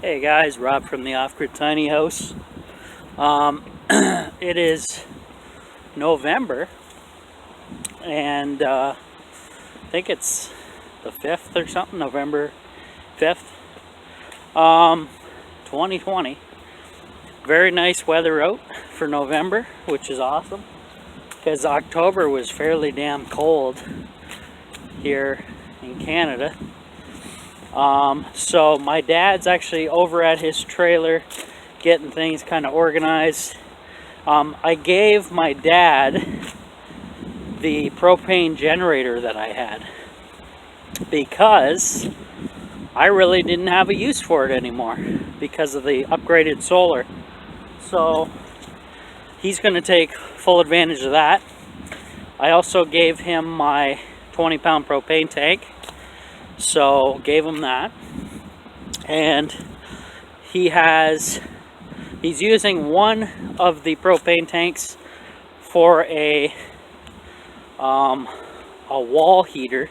Hey guys, Rob from the Off-Grid Tiny House. It is November, and I think it's the 5th or something, November 5th, 2020. Very nice weather out for November, which is awesome, because October was fairly damn cold here in Canada. So my dad's actually over at his trailer getting things kind of organized. I gave my dad the propane generator that I had because I really didn't have a use for it anymore because of the upgraded solar. So he's going to take full advantage of that. I also gave him my 20-pound propane tank. So gave him that, and he's using one of the propane tanks for a wall heater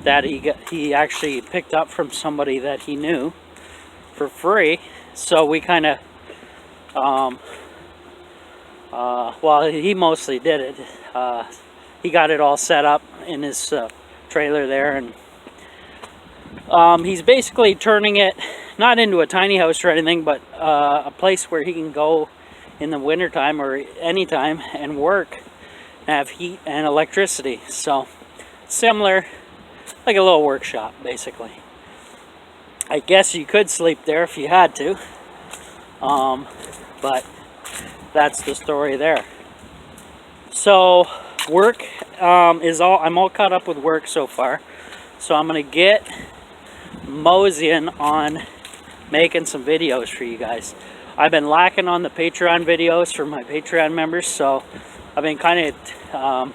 that he actually picked up from somebody that he knew for free. So we kind of well, he mostly did it. He got it all set up in his trailer there, and he's basically turning it not into a tiny house or anything, but a place where he can go in the wintertime or anytime and work and have heat and electricity. So similar, like a little workshop basically. I guess you could sleep there if you had to, but that's the story there. So work I'm all caught up with work so far, so I'm gonna get moseying on making some videos for you guys. I've been lacking on the Patreon videos for my Patreon members, so I've been kind of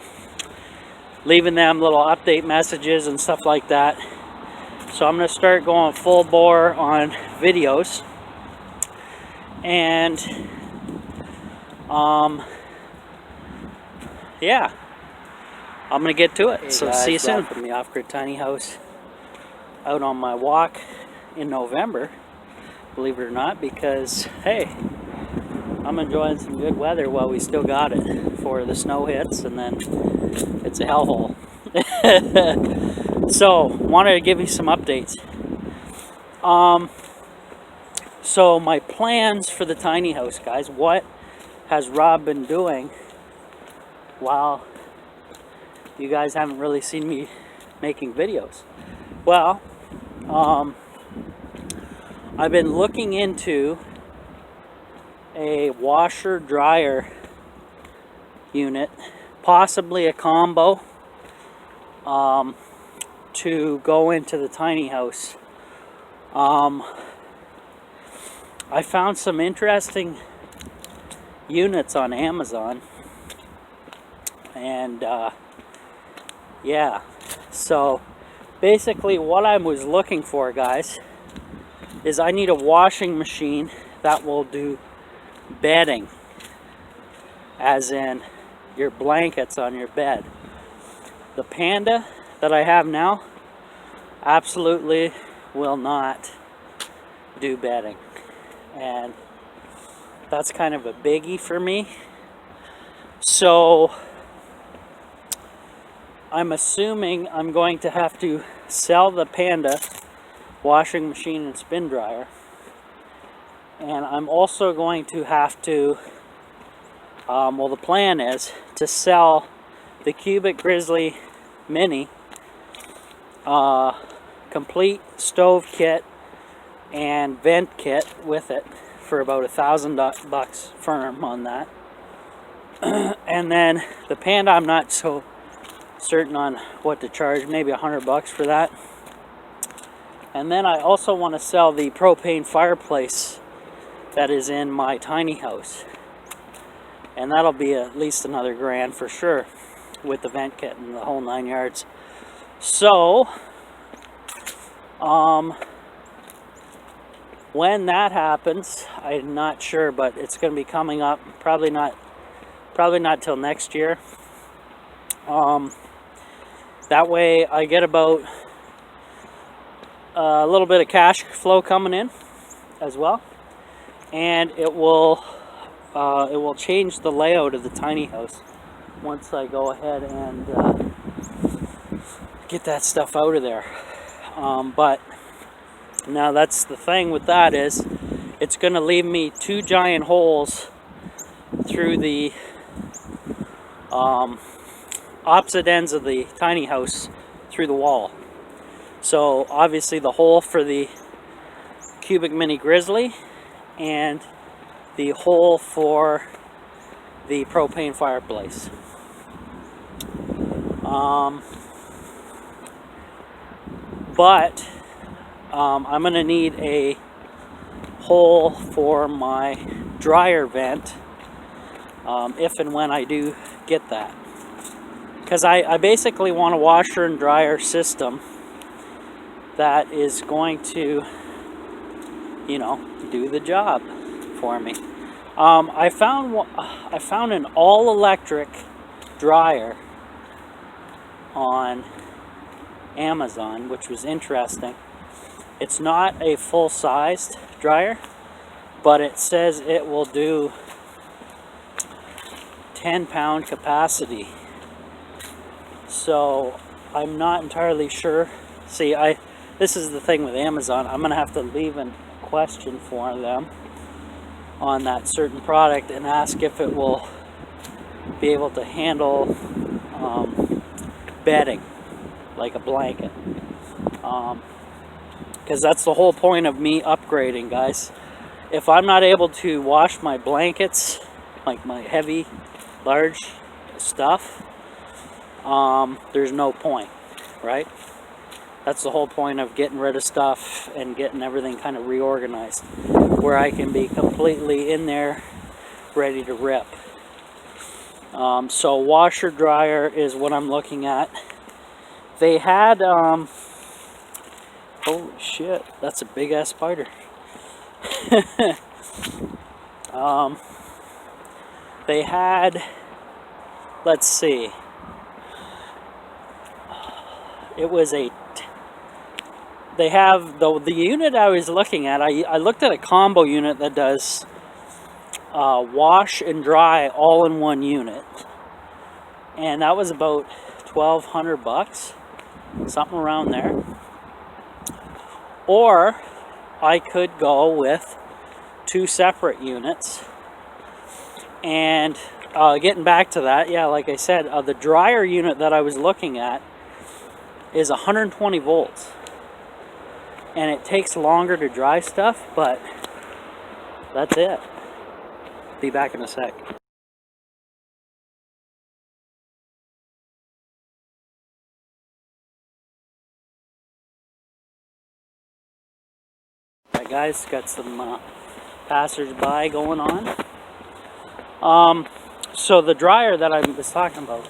leaving them little update messages and stuff like that. So I'm going to start going full bore on videos, and yeah, I'm going to get to it. Hey so guys, see you soon. From the Off-Grid Tiny House, out on my walk in November, believe it or not, because hey, I'm enjoying some good weather while we still got it before the snow hits, and then it's a hellhole. So wanted to give you some updates. So my plans for the tiny house, guys. What has Rob been doing while you guys haven't really seen me making videos? Well, I've been looking into a washer dryer unit, possibly a combo, to go into the tiny house. I found some interesting units on Amazon, and yeah, so basically what I was looking for, guys, is I need a washing machine that will do bedding, as in your blankets on your bed. The Panda that I have now absolutely will not do bedding, and that's kind of a biggie for me. So I'm assuming I'm going to have to sell the Panda washing machine and spin dryer, and I'm also going to have to well, the plan is to sell the Cubic Grizzly Mini complete stove kit and vent kit with it for about $1,000 firm on that. And then the Panda, I'm not so certain on what to charge, maybe $100 for that. And then I also want to sell the propane fireplace that is in my tiny house, and that'll be at least another $1,000 for sure, with the vent kit and the whole 9 yards. So when that happens, I'm not sure, but it's going to be coming up. Probably not till next year. That way I get about a little bit of cash flow coming in, as well, and it will change the layout of the tiny house once I go ahead and get that stuff out of there. But now that's the thing with that is it's going to leave me 2 giant holes through the opposite ends of the tiny house through the wall. So obviously the hole for the Cubic Mini Grizzly and the hole for the propane fireplace. But I'm going to need a hole for my dryer vent if and when I do get that. Because I basically want a washer and dryer system that is going to, you know, do the job for me. I found an all-electric dryer on Amazon, which was interesting. It's not a full-sized dryer, but it says it will do 10-pound capacity. So I'm not entirely sure. See, this is the thing with Amazon. I'm gonna have to leave a question for them on that certain product and ask if it will be able to handle bedding, like a blanket. Because that's the whole point of me upgrading, guys. If I'm not able to wash my blankets, like my heavy, large stuff, there's no point, right? That's the whole point of getting rid of stuff and getting everything kind of reorganized, where I can be completely in there, ready to rip. So washer dryer is what I'm looking at. They had, holy shit, that's a big ass spider. They had, let's see, it was they have, the unit I was looking at, I looked at a combo unit that does wash and dry all in one unit, and that was about $1,200, something around there. Or I could go with 2 separate units. And getting back to that, yeah, like I said, the dryer unit that I was looking at is 120 volts. And it takes longer to dry stuff, but that's it. Be back in a sec. Alright guys, got some passers-by going on. So the dryer that I was talking about,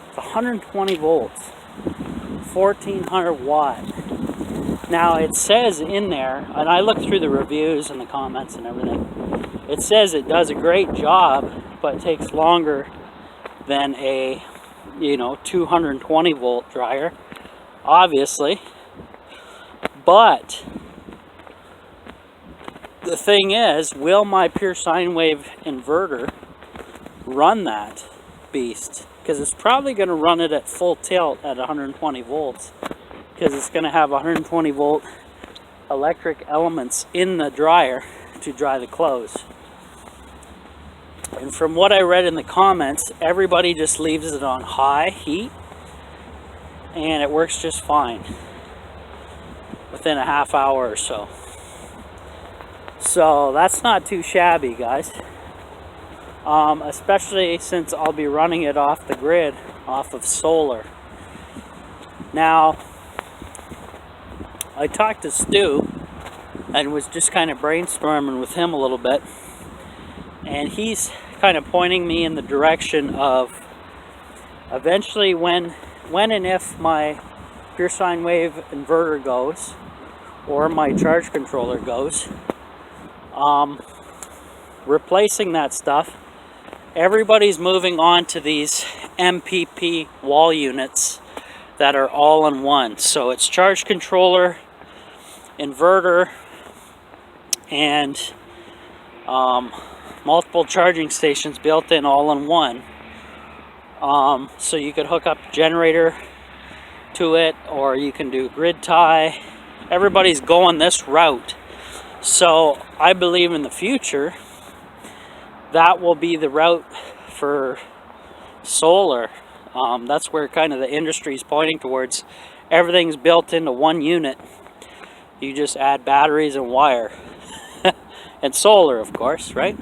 it's 120 volts, 1400 watt. Now it says in there, and I looked through the reviews and the comments and everything, it says it does a great job, but it takes longer than a, 220 volt dryer, obviously. But the thing is, will my pure sine wave inverter run that beast? Because it's probably going to run it at full tilt at 120 volts. Because it's going to have 120 volt electric elements in the dryer to dry the clothes. And from what I read in the comments, everybody just leaves it on high heat and it works just fine within a half hour or so. So that's not too shabby, guys. Especially since I'll be running it off the grid, off of solar. Now, I talked to Stu and was just kind of brainstorming with him a little bit, and he's kind of pointing me in the direction of eventually when and if my pure sine wave inverter goes or my charge controller goes, replacing that stuff. Everybody's moving on to these MPP wall units that are all in one. So it's charge controller, inverter, and multiple charging stations built in all in one. So you could hook up a generator to it, or you can do grid tie. Everybody's going this route. So I believe in the future that will be the route for solar. That's where kind of the industry is pointing towards. Everything's built into one unit. You just add batteries and wire. And solar, of course, right?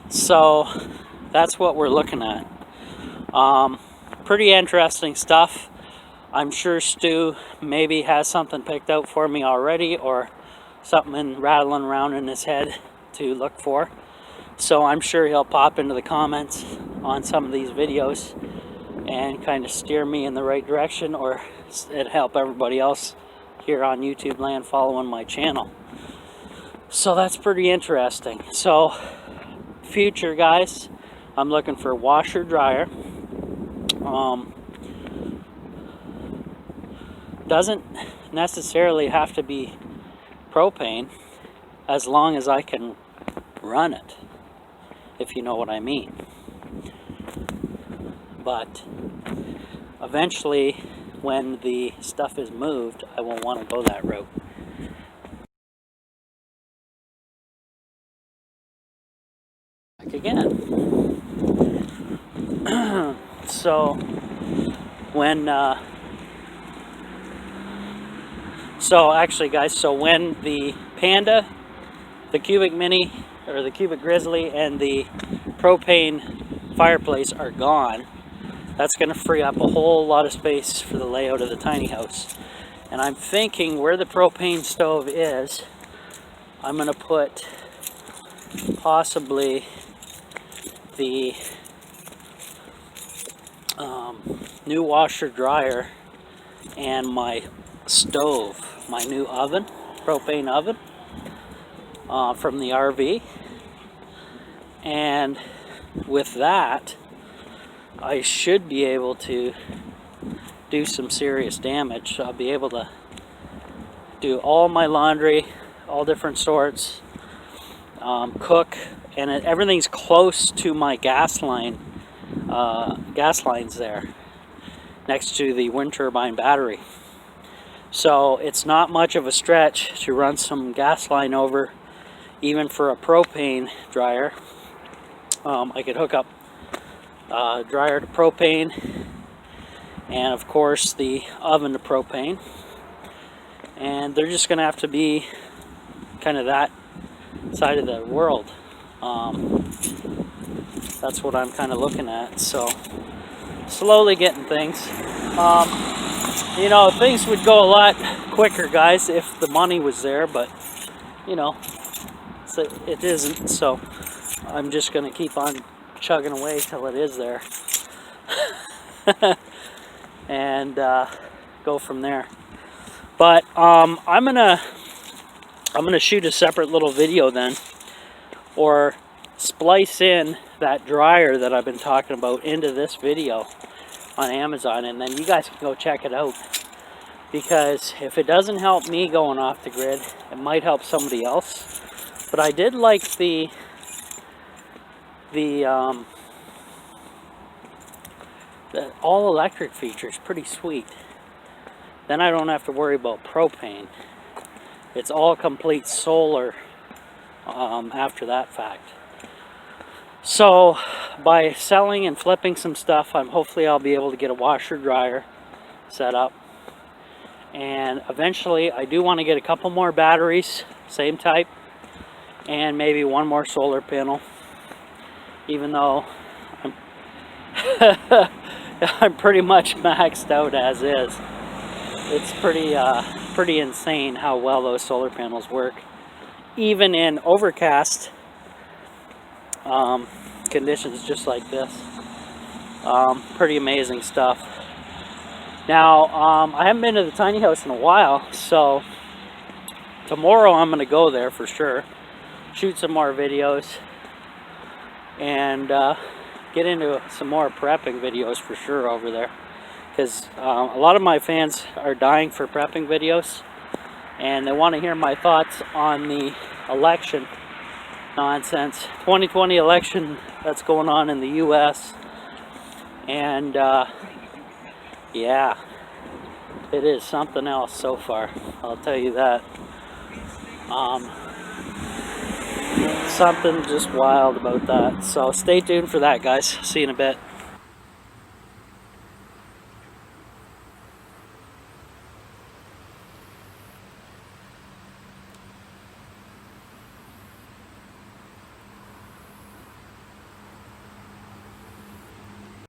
So that's what we're looking at. Pretty interesting stuff. I'm sure Stu maybe has something picked out for me already, or something rattling around in his head to look for. So I'm sure he'll pop into the comments on some of these videos and kind of steer me in the right direction, or it'll help everybody else here on YouTube land following my channel. So that's pretty interesting. So future, guys, I'm looking for washer dryer. Doesn't necessarily have to be propane, as long as I can run it, if you know what I mean. But eventually, when the stuff is moved, I won't want to go that route. Back again. So when actually, guys, so when the Panda, the Cubic Mini, or the Cubic Grizzly, and the propane fireplace are gone, that's going to free up a whole lot of space for the layout of the tiny house. And I'm thinking where the propane stove is, I'm going to put possibly the new washer dryer and my stove, my new oven, propane oven from the RV. And with that, I should be able to do some serious damage. I'll be able to do all my laundry, all different sorts, cook, and everything's close to my gas lines there, next to the wind turbine battery. So it's not much of a stretch to run some gas line over, even for a propane dryer. I could hook up dryer to propane, and of course the oven to propane, and they're just gonna have to be kind of that side of the world. That's what I'm kind of looking at. So slowly getting things. You know, things would go a lot quicker, guys, if the money was there, but you know, it isn't. So I'm just gonna keep on chugging away till it is there. And go from there. But I'm gonna shoot a separate little video then, or splice in that dryer that I've been talking about into this video on Amazon, and then you guys can go check it out, because if it doesn't help me going off the grid, it might help somebody else. But I did like the all electric feature is pretty sweet. Then I don't have to worry about propane. It's all complete solar after that fact. So by selling and flipping some stuff, hopefully I'll be able to get a washer dryer set up. And eventually I do want to get a couple more batteries, same type, and maybe one more solar panel, even though I'm pretty much maxed out as is. It's pretty insane how well those solar panels work, even in overcast conditions just like this. Pretty amazing stuff. Now, I haven't been to the tiny house in a while, so tomorrow I'm going to go there for sure, shoot some more videos, and get into some more prepping videos for sure over there, because a lot of my fans are dying for prepping videos, and they want to hear my thoughts on the election nonsense. 2020 election that's going on in the US, and yeah, it is something else so far, I'll tell you that. Something just wild about that. So stay tuned for that, guys. See you in a bit.